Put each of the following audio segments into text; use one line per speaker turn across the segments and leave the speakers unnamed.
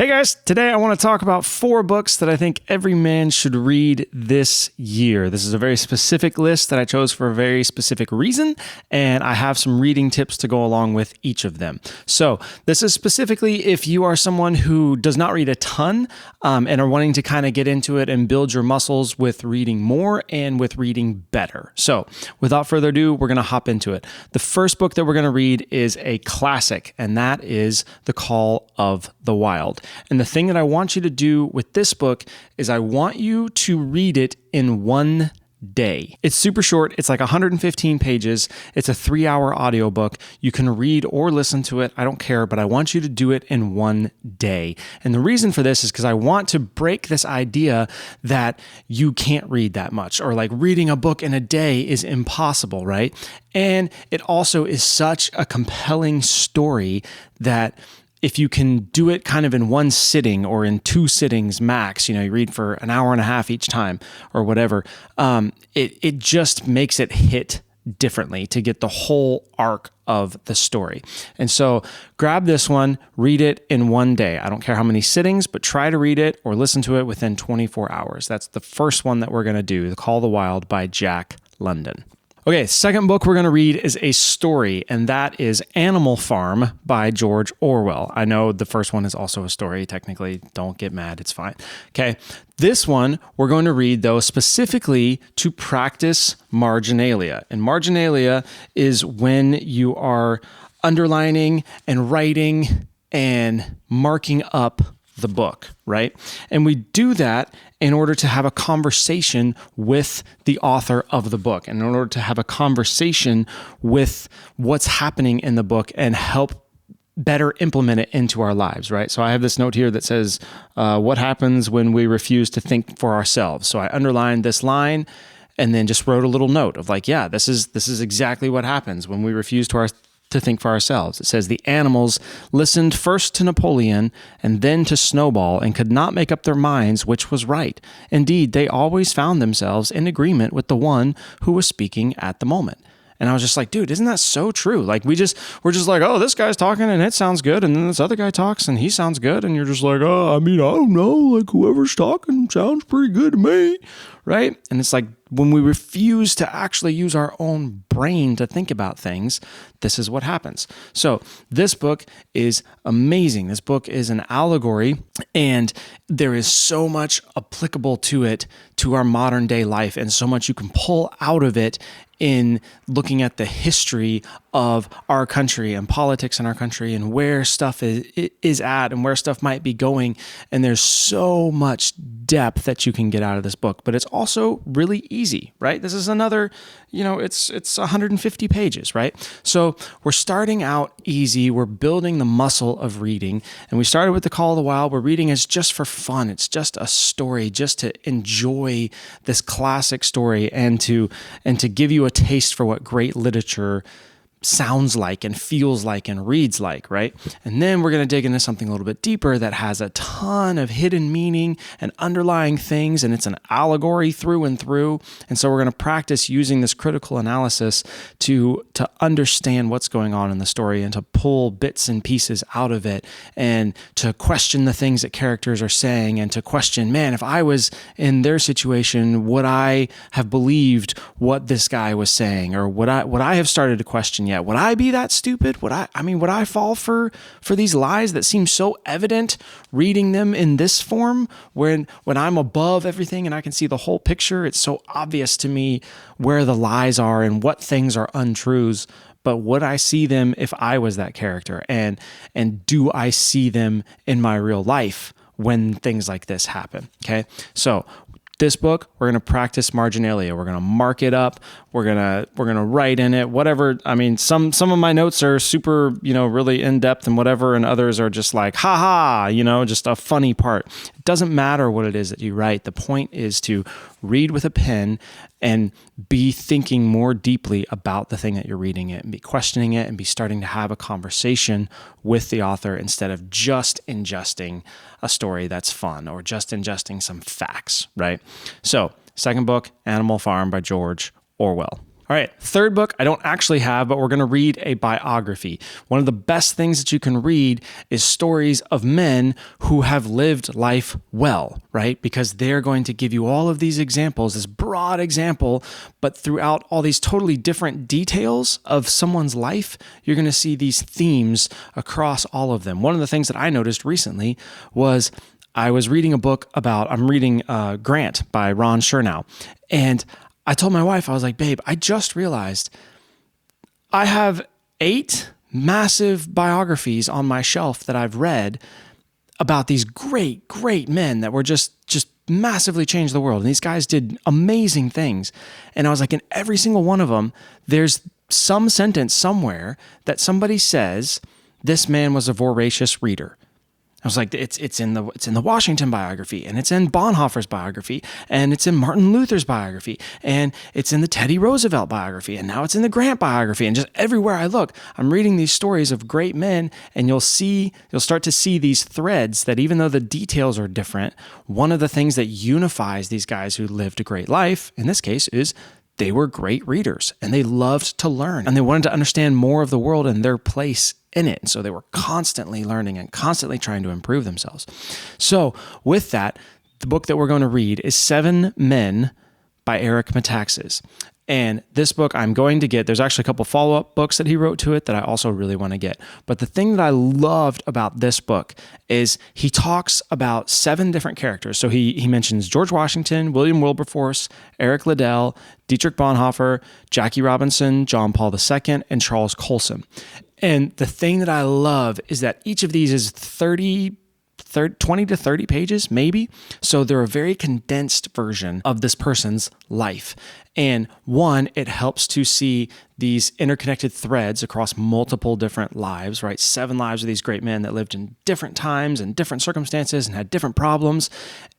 Hey guys, today I want to talk about 4 books that I think every man should read this year. This is a very specific list that I chose for a very specific reason, and I have some reading tips to go along with each of them. So this is specifically if you are someone who does not read a ton and are wanting to kind of get into it and build your muscles with reading more and with reading better. So without further ado, we're going to hop into it. The first book that we're going to read is a classic, and that is The Call of the Wild. And the thing that I want you to do with this book is I want you to read it in one day. It's super short. It's like 115 pages. It's a 3-hour audiobook. You can read or listen to it. I don't care, but I want you to do it in one day. And the reason for this is because I want to break this idea that you can't read that much, or like reading a book in a day is impossible, right? And it also is such a compelling story that if you can do it kind of in one sitting or in 2 sittings max, you read for an hour and a half each time or whatever, it just makes it hit differently to get the whole arc of the story. And so grab this one, read it in one day. I don't care how many sittings, but try to read it or listen to it within 24 hours. That's the first one that we're going to do, The Call of the Wild by Jack London. Okay, second book we're going to read is a story, and that is Animal Farm by George Orwell. I know the first one is also a story, technically. Don't get mad, it's fine. Okay, this one we're going to read, though, specifically to practice marginalia. And marginalia is when you are underlining and writing and marking up the book, right? And we do that in order to have a conversation with the author of the book, and in order to have a conversation with what's happening in the book and help better implement it into our lives, right? So I have this note here that says, what happens when we refuse to think for ourselves? So I underlined this line and then just wrote a little note of like, yeah, this is exactly what happens when we refuse to think for ourselves. It says the animals listened first to Napoleon and then to Snowball and could not make up their minds which was right. Indeed, they always found themselves in agreement with the one who was speaking at the moment. And I was just like, dude, isn't that so true? Like we're just like, oh, this guy's talking and it sounds good. And then this other guy talks and he sounds good. And you're just like, oh, I don't know. Like whoever's talking sounds pretty good to me. Right? And it's like when we refuse to actually use our own brain to think about things, this is what happens. So this book is amazing. This book is an allegory, and there is so much applicable to it, to our modern day life, and so much you can pull out of it in looking at the history of our country and politics in our country and where stuff is at and where stuff might be going. And there's so much depth that you can get out of this book, but it's also really easy, right? This is another, it's 150 pages, right? So we're starting out easy. We're building the muscle of reading, and we started with The Call of the Wild. We're reading is just for fun. It's just a story, just to enjoy this classic story and to give you a taste for what great literature sounds like and feels like and reads like, right? And then we're going to dig into something a little bit deeper that has a ton of hidden meaning and underlying things, and it's an allegory through and through. And so we're going to practice using this critical analysis to understand what's going on in the story and to pull bits and pieces out of it and to question the things that characters are saying and to question, man, if I was in their situation, would I have believed what this guy was saying? Or would I have started to question, yeah, would I be that stupid? Would I fall for these lies that seem so evident reading them in this form when I'm above everything and I can see the whole picture? It's so obvious to me where the lies are and what things are untruths. But would I see them if I was that character? And do I see them in my real life when things like this happen? Okay. So this book, we're going to practice marginalia. We're going to mark it up. We're going to write in it, whatever. I mean, some of my notes are super, really in depth and whatever. And others are just like, just a funny part. It doesn't matter what it is that you write. The point is to read with a pen and be thinking more deeply about the thing that you're reading it and be questioning it and be starting to have a conversation with the author instead of just ingesting a story that's fun or just ingesting some facts, right? So, second book, Animal Farm by George Orwell. All right, third book I don't actually have, but we're going to read a biography. One of the best things that you can read is stories of men who have lived life well, right? Because they're going to give you all of these examples, this broad example, but throughout all these totally different details of someone's life, you're going to see these themes across all of them. One of the things that I noticed recently was I was reading a book I'm reading Grant by Ron Chernow, and I told my wife, I was like, babe, I just realized I have 8 massive biographies on my shelf that I've read about these great, great men that were just massively changed the world. And these guys did amazing things. And I was like, in every single one of them, there's some sentence somewhere that somebody says, this man was a voracious reader. I was like, it's in the Washington biography, and it's in Bonhoeffer's biography, and it's in Martin Luther's biography, and it's in the Teddy Roosevelt biography, and now it's in the Grant biography. And just everywhere I look, I'm reading these stories of great men, and you'll start to see these threads that even though the details are different, one of the things that unifies these guys who lived a great life, in this case, is they were great readers, and they loved to learn, and they wanted to understand more of the world and their place in it. And so they were constantly learning and constantly trying to improve themselves. So with that, the book that we're going to read is 7 Men by Eric Metaxas. And this book I'm going to get, there's actually a couple follow-up books that he wrote to it that I also really want to get. But the thing that I loved about this book is he talks about 7 different characters. So he mentions George Washington, William Wilberforce, Eric Liddell, Dietrich Bonhoeffer, Jackie Robinson, John Paul II, and Charles Colson. And the thing that I love is that each of these is 20 to 30 pages, maybe. So they're a very condensed version of this person's life. And one, it helps to see these interconnected threads across multiple different lives, right? 7 lives of these great men that lived in different times and different circumstances and had different problems.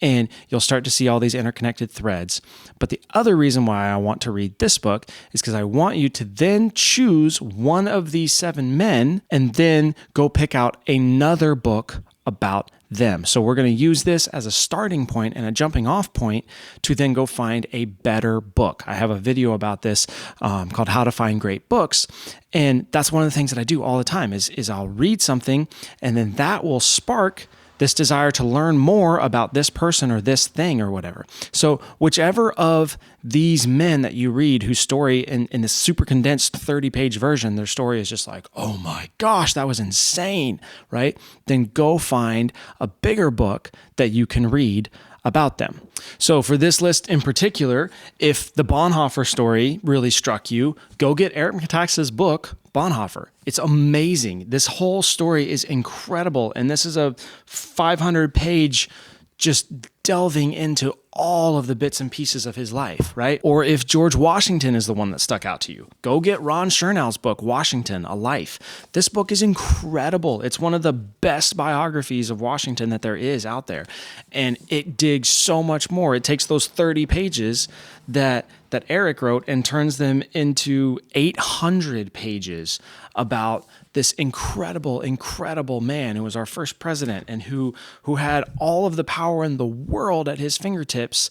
And you'll start to see all these interconnected threads. But the other reason why I want to read this book is because I want you to then choose one of these 7 men and then go pick out another book about them. So we're going to use this as a starting point and a jumping off point to then go find a better book. I have a video about this called How to Find Great Books. And that's one of the things that I do all the time is I'll read something and then that will spark this desire to learn more about this person or this thing or whatever. So whichever of these men that you read whose story in this super condensed 30-page version, their story is just like, oh my gosh, that was insane, right? Then go find a bigger book that you can read about them. So for this list in particular, if the Bonhoeffer story really struck you, go get Eric Metaxas' book, Bonhoeffer. It's amazing. This whole story is incredible. And this is a 500-page just delving into all of the bits and pieces of his life, right? Or if George Washington is the one that stuck out to you, go get Ron Chernow's book, Washington, A Life. This book is incredible. It's one of the best biographies of Washington that there is out there. And it digs so much more. It takes those 30 pages that Eric wrote and turns them into 800 pages about this incredible, incredible man who was our first president and who had all of the power in the world at his fingertips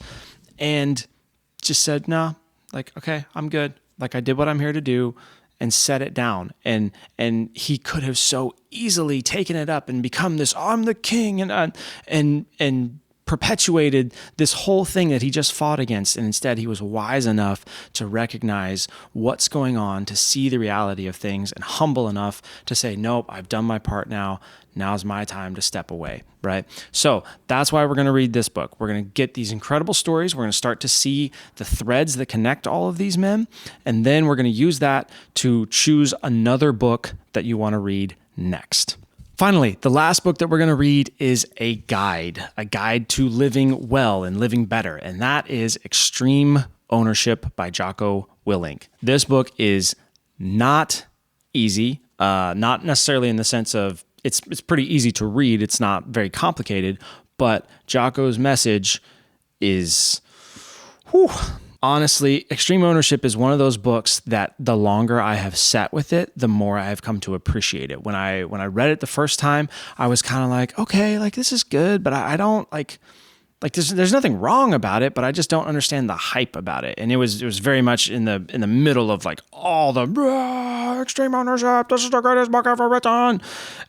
and just said, no, like, okay, I'm good. Like I did what I'm here to do and set it down. And he could have so easily taken it up and become this, I'm the king and perpetuated this whole thing that he just fought against. And instead he was wise enough to recognize what's going on, to see the reality of things, and humble enough to say, nope, I've done my part now. Now's my time to step away, right? So that's why we're going to read this book. We're going to get these incredible stories. We're going to start to see the threads that connect all of these men. And then we're going to use that to choose another book that you want to read next. Finally, the last book that we're going to read is a guide to living well and living better, and that is Extreme Ownership by Jocko Willink. This book is not easy, not necessarily in the sense of it's pretty easy to read. It's not very complicated, but Jocko's message is, honestly, Extreme Ownership is one of those books that the longer I have sat with it, the more I have come to appreciate it. When I read it the first time, I was kind of like, okay, like this is good, but I don't like, like there's nothing wrong about it, but I just don't understand the hype about it. And it was very much in the middle of like all the extreme ownership. This is the greatest book ever written.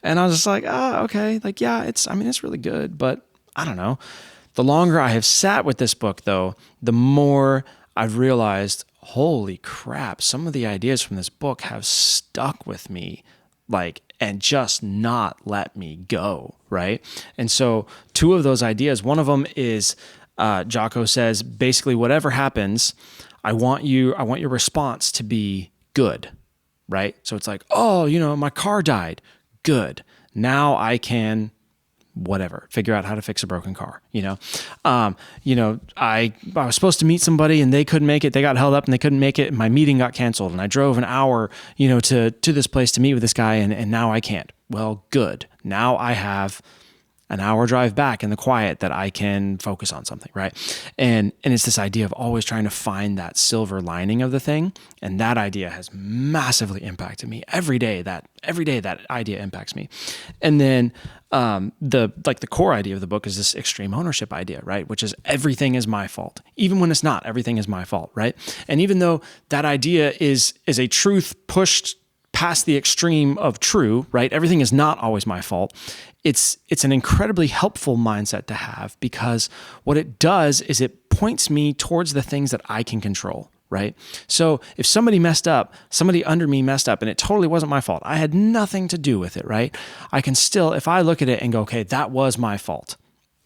And I was just like, okay, like, yeah, it's really good, but I don't know. The longer I have sat with this book though, the more I've realized, holy crap, some of the ideas from this book have stuck with me, like, and just not let me go, right? And so 2 of those ideas, one of them is Jocko says, basically, whatever happens, I want your response to be good, right? So it's like, oh, my car died. Good. Now I can whatever, figure out how to fix a broken car. I was supposed to meet somebody and they couldn't make it. They got held up and they couldn't make it. And my meeting got canceled and I drove an hour, to this place to meet with this guy and now I can't. Well, good. Now I have an hour drive back in the quiet that I can focus on something, right? And it's this idea of always trying to find that silver lining of the thing. And that idea has massively impacted me every day. That idea impacts me. And then the core idea of the book is this extreme ownership idea, right? Which is everything is my fault. Even when it's not, everything is my fault, right? And even though that idea is a truth pushed past the extreme of true, right? Everything is not always my fault. It's an incredibly helpful mindset to have because what it does is it points me towards the things that I can control, right? So if somebody under me messed up and it totally wasn't my fault, I had nothing to do with it, right? I can still, if I look at it and go, okay, that was my fault,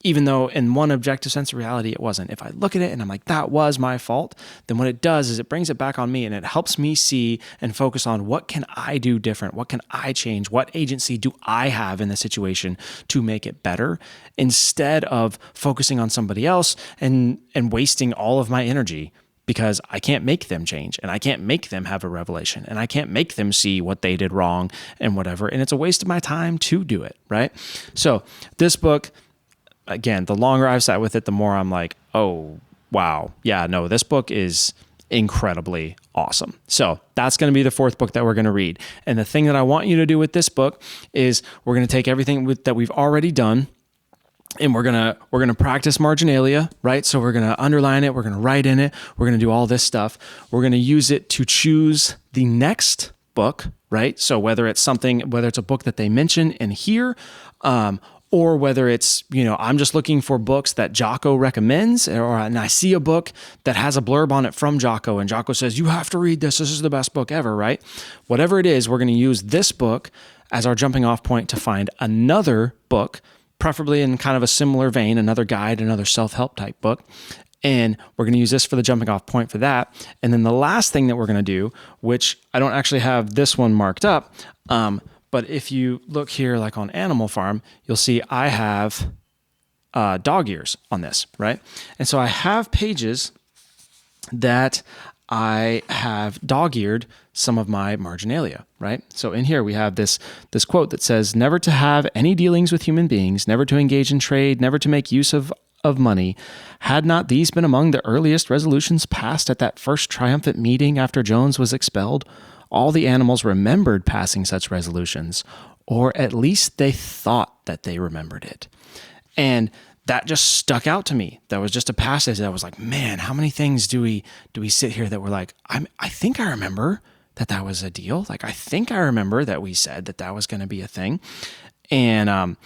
even though in one objective sense of reality, it wasn't. If I look at it and I'm like, that was my fault, then what it does is it brings it back on me and it helps me see and focus on what can I do different? What can I change? What agency do I have in the situation to make it better instead of focusing on somebody else and wasting all of my energy because I can't make them change and I can't make them have a revelation and I can't make them see what they did wrong and whatever. And it's a waste of my time to do it, right? So this book, again, the longer I've sat with it, the more I'm like, oh, wow. Yeah, no, this book is incredibly awesome. So that's going to be the 4th book that we're going to read. And the thing that I want you to do with this book is we're going to take everything that we've already done and we're going to practice marginalia, right? So we're going to underline it. We're going to write in it. We're going to do all this stuff. We're going to use it to choose the next book, right? So whether it's a book that they mention in here, or whether it's, I'm just looking for books that Jocko recommends, and I see a book that has a blurb on it from Jocko, and Jocko says, you have to read this. This is the best book ever, right? Whatever it is, we're going to use this book as our jumping off point to find another book, preferably in kind of a similar vein, another guide, another self-help type book. And we're going to use this for the jumping off point for that. And then the last thing that we're going to do, which I don't actually have this one marked up, but if you look here, like on Animal Farm, you'll see I have dog ears on this, right? And so I have pages that I have dog-eared some of my marginalia, right? So in here we have this quote that says, never to have any dealings with human beings, never to engage in trade, never to make use of money. Had not these been among the earliest resolutions passed at that first triumphant meeting after Jones was expelled? All the animals remembered passing such resolutions, or at least they thought that they remembered it. And that just stuck out to me. That was just a passage that was like, man, how many things do we sit here that were like, I think I remember that was a deal. Like, I think I remember that we said that was going to be a thing. And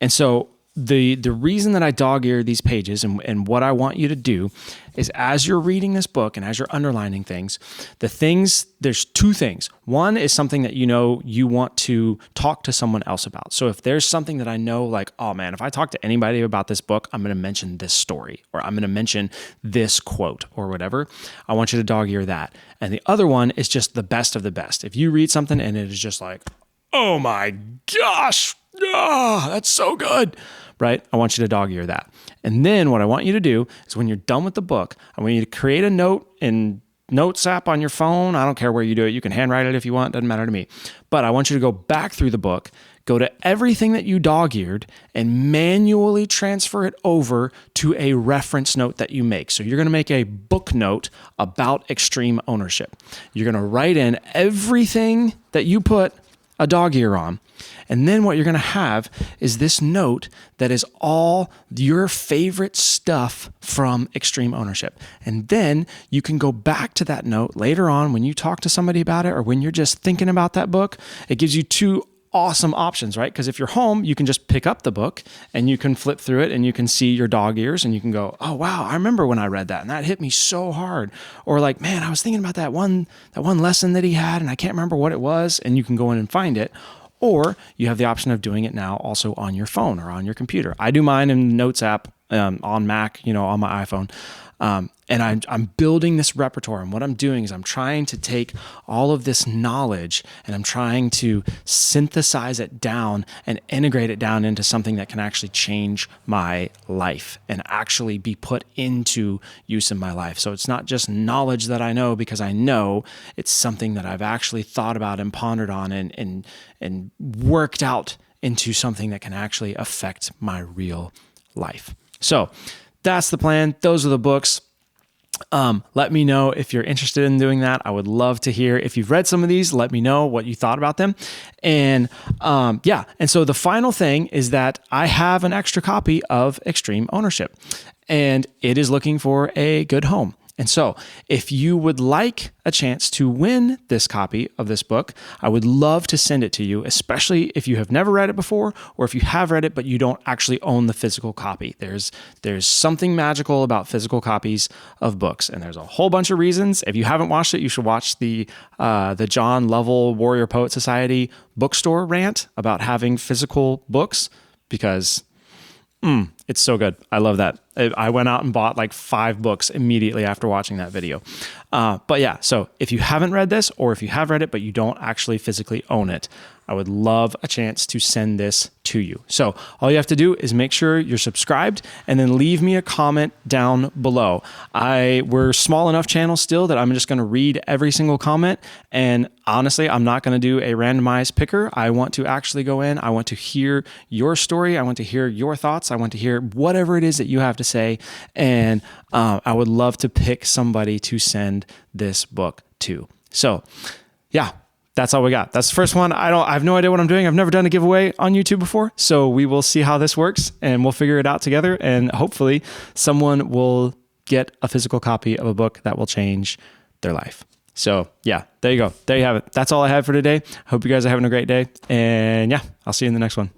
so the reason that I dog-ear these pages and what I want you to do is, as you're reading this book and as you're underlining things, there's 2 things. One is something that you want to talk to someone else about. So if there's something that I know, like, oh man, if I talk to anybody about this book, I'm going to mention this story, or I'm going to mention this quote or whatever, I want you to dog-ear that. And the other one is just the best of the best. If you read something and it is just like, oh my gosh, that's so good, right? I want you to dog-ear that. And then what I want you to do is, when you're done with the book, I want you to create a note in Notes app on your phone. I don't care where you do it. You can handwrite it if you want. Doesn't matter to me. But I want you to go back through the book, go to everything that you dog-eared, and manually transfer it over to a reference note that you make. So you're going to make a book note about extreme ownership. You're going to write in everything that you put a dog ear on. And then what you're going to have is this note that is all your favorite stuff from Extreme Ownership. And then you can go back to that note later on when you talk to somebody about it, or when you're just thinking about that book. It gives you two awesome options, right? Because if you're home, you can just pick up the book and you can flip through it and you can see your dog ears and you can go, oh, wow, I remember when I read that and that hit me so hard. Or like, man, I was thinking about that one lesson that he had and I can't remember what it was, and you can go in and find it. Or you have the option of doing it now also on your phone or on your computer. I do mine in the Notes app on Mac, on my iPhone. And I'm building this repertoire. And what I'm doing is I'm trying to take all of this knowledge and I'm trying to synthesize it down and integrate it down into something that can actually change my life and actually be put into use in my life. So it's not just knowledge that I know because I know, it's something that I've actually thought about and pondered on and worked out into something that can actually affect my real life. So that's the plan. Those are the books. Let me know if you're interested in doing that. I would love to hear if you've read some of these. Let me know what you thought about them. And and so the final thing is that I have an extra copy of Extreme Ownership, and it is looking for a good home. And so if you would like a chance to win this copy of this book, I would love to send it to you, especially if you have never read it before, or if you have read it, but you don't actually own the physical copy. There's something magical about physical copies of books. And there's a whole bunch of reasons. If you haven't watched it, you should watch the John Lovell Warrior Poet Society bookstore rant about having physical books, because it's so good. I love that. I went out and bought like 5 books immediately after watching that video. But yeah, so if you haven't read this, or if you have read it, but you don't actually physically own it, I would love a chance to send this to you. So all you have to do is make sure you're subscribed and then leave me a comment down below. We're small enough channel still that I'm just going to read every single comment. And honestly, I'm not going to do a randomized picker. I want to actually go in. I want to hear your story. I want to hear your thoughts. I want to hear whatever it is that you have to say. And I would love to pick somebody to send this book to. So yeah. That's all we got. That's the first one. I have no idea what I'm doing. I've never done a giveaway on YouTube before. So we will see how this works and we'll figure it out together. And hopefully someone will get a physical copy of a book that will change their life. So yeah, there you go. There you have it. That's all I have for today. Hope you guys are having a great day. And yeah, I'll see you in the next one.